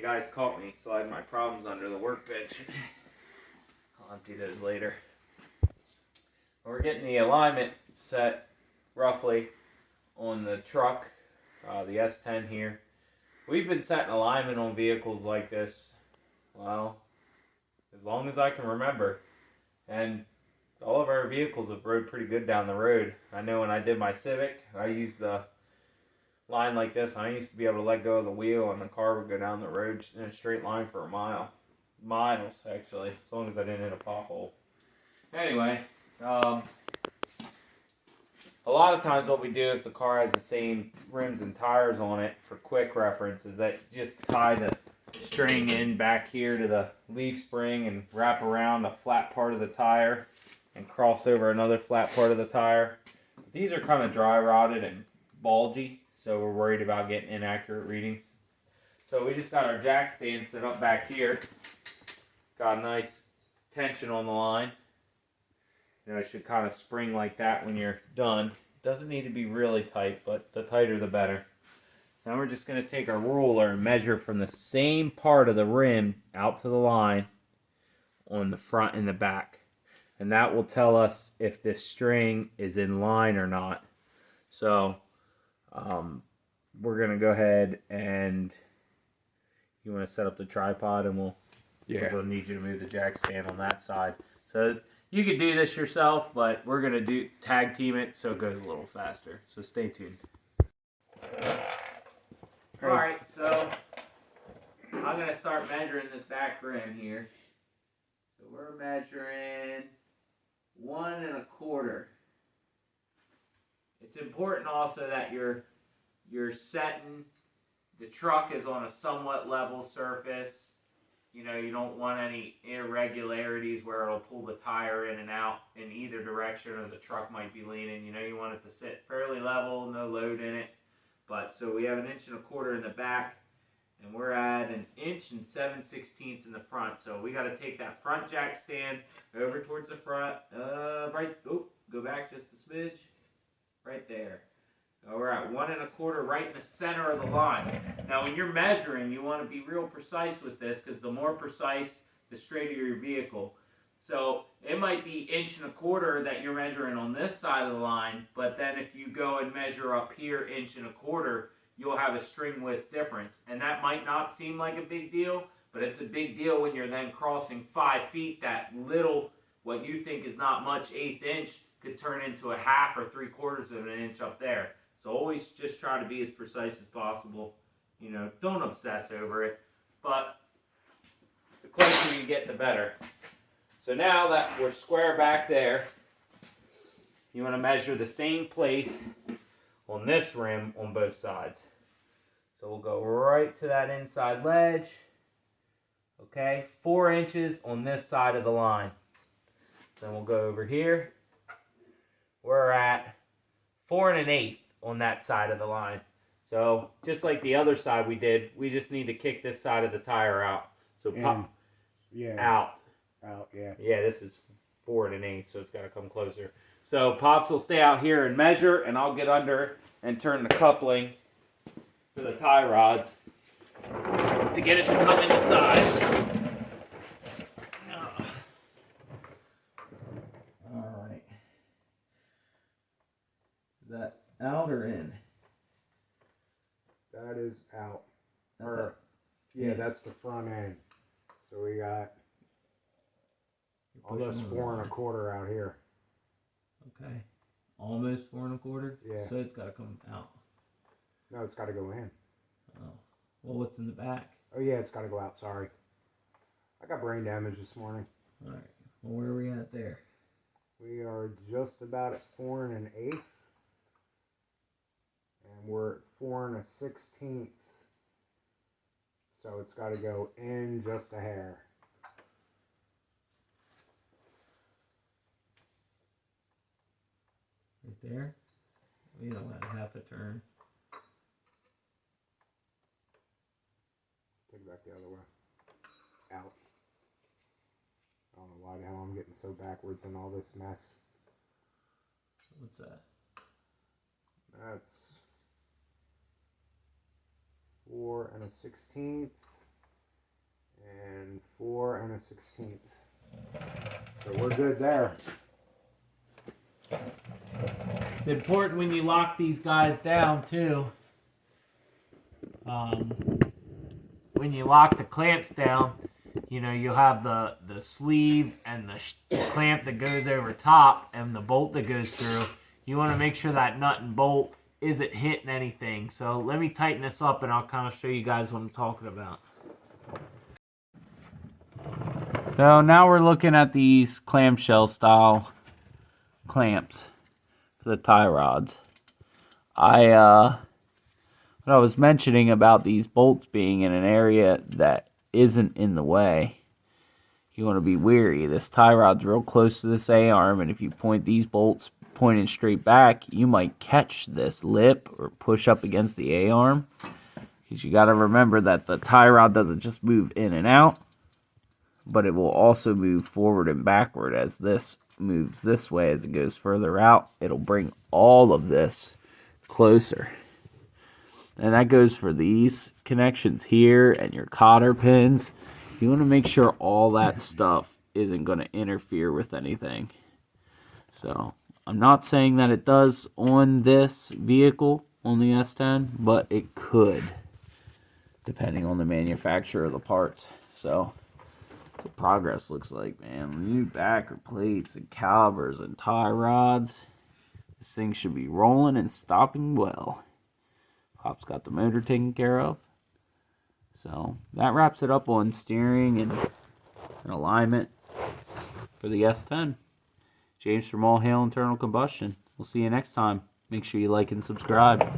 guys caught me sliding my problems under the workbench. I'll empty those later. We're getting the alignment set roughly on the truck, the S10 here. We've been setting alignment on vehicles like this, well, as long as I can remember. And all of our vehicles have rode pretty good down the road. I know when I did my Civic, I used the line like this. I used to be able to let go of the wheel and the car would go down the road in a straight line for a mile. Miles, actually, as long as I didn't hit a pothole. Anyway, a lot of times what we do if the car has the same rims and tires on it, for quick reference, is that you just tie the string in back here to the leaf spring and wrap around a flat part of the tire and cross over another flat part of the tire. These are kind of dry rotted and bulgy, so we're worried about getting inaccurate readings. So we just got our jack stand set up back here. Got a nice tension on the line. You know, it should kind of spring like that when you're done. Doesn't need to be really tight, but the tighter the better. So now we're just going to take our ruler and measure from the same part of the rim out to the line on the front and the back. And that will tell us if this string is in line or not. So we're going to go ahead and you want to set up the tripod and we'll also need you to move the jack stand on that side. So you could do this yourself, but we're going to tag team it so it goes a little faster. So stay tuned. Alright, so I'm going to start measuring this back rim here. So we're measuring 1 1/4. It's important also that you're setting, the truck is on a somewhat level surface. You know, you don't want any irregularities where it'll pull the tire in and out in either direction or the truck might be leaning. You know, you want it to sit fairly level, no load in it. But so we have 1 1/4 in the back and we're at 1 7/16 in the front. So we got to take that front jack stand over towards the front, go back just a smidge, right there. We're at 1 1/4 right in the center of the line. Now when you're measuring, you want to be real precise with this because the more precise, the straighter your vehicle. So it might be 1 1/4 that you're measuring on this side of the line, but then if you go and measure up here 1 1/4, you'll have a string width difference. And that might not seem like a big deal, but it's a big deal when you're then crossing 5 feet. That little, what you think is not much, 1/8 inch could turn into a 1/2 or 3/4 of an inch up there. So always just try to be as precise as possible. You know, don't obsess over it, but the closer you get, the better. So now that we're square back there, you want to measure the same place on this rim on both sides. So we'll go right to that inside ledge. Okay, 4 inches on this side of the line. Then we'll go over here. We're at 4 1/8 on that side of the line. So just like the other side we did, we just need to kick this side of the tire out. So pop out. Yeah, this is 4 1/8, so it's got to come closer. So Pops will stay out here and measure, and I'll get under and turn the coupling for the tie rods to get it to come into size. All right. Is that out or in? That is out. That's the front end. So we got almost 4 1/4 out here. Okay. Almost 4 1/4? Yeah. So it's got to come out. No, it's got to go in. Oh. Well, what's in the back? Oh, yeah, it's got to go out. Sorry. I got brain damage this morning. All right. Well, where are we at there? We are just about at 4 1/8. And we're at 4 1/16. So it's got to go in just a hair. Right there? We don't want 1/2 a turn. Take it back the other way. Out. I don't know why the hell I'm getting so backwards in all this mess. What's that? That's 4 1/16. and 4 1/16. So we're good there. It's important when you lock these guys down too. When you lock the clamps down, you know, you'll have the sleeve and the clamp that goes over top and the bolt that goes through. You want to make sure that nut and bolt isn't hitting anything. So let me tighten this up and I'll kind of show you guys what I'm talking about. So now we're looking at these clamshell style clamps for the tie rods. What I was mentioning about these bolts being in an area that isn't in the way, you want to be wary. This tie rod's real close to this A-arm, and if you point these bolts pointing straight back, you might catch this lip or push up against the A-arm. Because you got to remember that the tie rod doesn't just move in and out, but it will also move forward and backward. As this moves this way, as it goes further out, it'll bring all of this closer. And that goes for these connections here and your cotter pins. You want to make sure all that stuff isn't going to interfere with anything. So I'm not saying that it does on this vehicle, on the S10, but it could, depending on the manufacturer of the parts. So that's what progress looks like, man. New backer plates and calipers and tie rods. This thing should be rolling and stopping well. Pop's got the motor taken care of. So that wraps it up on steering and alignment for the S10. James from All Hail Internal Combustion. We'll see you next time. Make sure you like and subscribe.